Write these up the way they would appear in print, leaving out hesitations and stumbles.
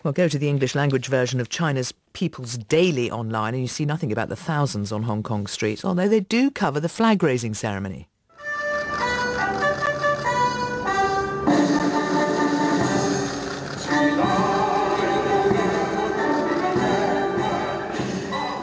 Well, go to the English language version of China's People's Daily online and you see nothing about the thousands on Hong Kong streets, although they do cover the flag-raising ceremony.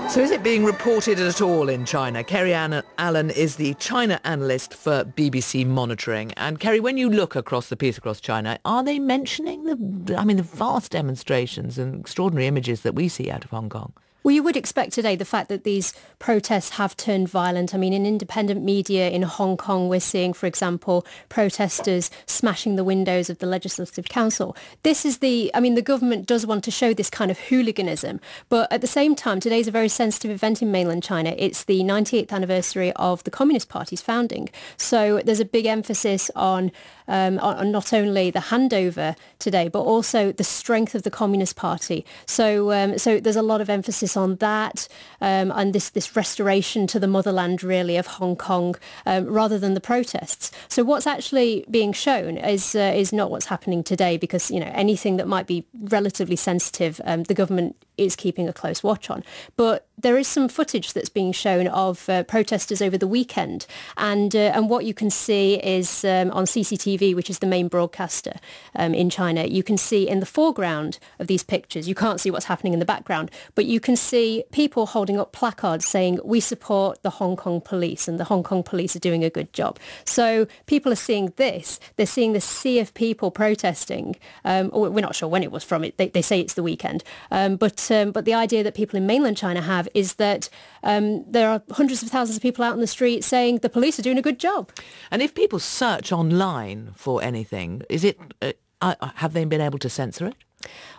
So is it being reported at all in China? Kerry Allen is the China analyst for BBC Monitoring. And Kerry, when you look across the piece across China, are they mentioning the vast demonstrations and extraordinary images that we see out of Hong Kong? Well, you would expect today the fact that these protests have turned violent. I mean, in independent media in Hong Kong, we're seeing, for example, protesters smashing the windows of the Legislative Council. The government does want to show this kind of hooliganism. But at the same time, today's a very sensitive event in mainland China. It's the 98th anniversary of the Communist Party's founding. So there's a big emphasis on not only the handover today, but also the strength of the Communist Party. So there's a lot of emphasis on that and this restoration to the motherland, really, of Hong Kong, rather than the protests. So what's actually being shown is not what's happening today, because anything that might be relatively sensitive, the government is keeping a close watch on. But there is some footage that's being shown of protesters over the weekend, and what you can see is on CCTV, which is the main broadcaster in China, you can see in the foreground of these pictures, you can't see what's happening in the background, but you can see people holding up placards saying, "We support the Hong Kong police," and the Hong Kong police are doing a good job. So people are seeing this. They're seeing this sea of people protesting. We're not sure when it was from. They say it's the weekend. But the idea that people in mainland China have is that there are hundreds of thousands of people out on the street saying the police are doing a good job. And if people search online for anything, have they been able to censor it?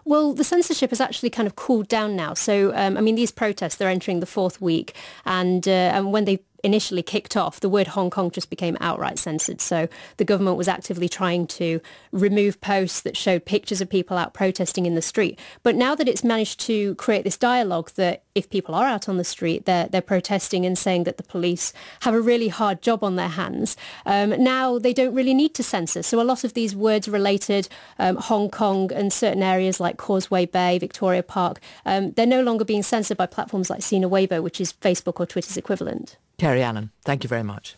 Well, the censorship has actually kind of cooled down now. So, these protests, they're entering the fourth week. And when they initially kicked off, the word Hong Kong just became outright censored. So the government was actively trying to remove posts that showed pictures of people out protesting in the street. But now that it's managed to create this dialogue that if people are out on the street, they're protesting and saying that the police have a really hard job on their hands, now they don't really need to censor. So a lot of these words related, Hong Kong and certain areas like Causeway Bay, Victoria Park, they're no longer being censored by platforms like Sina Weibo, which is Facebook or Twitter's equivalent. Kerry Allen, thank you very much.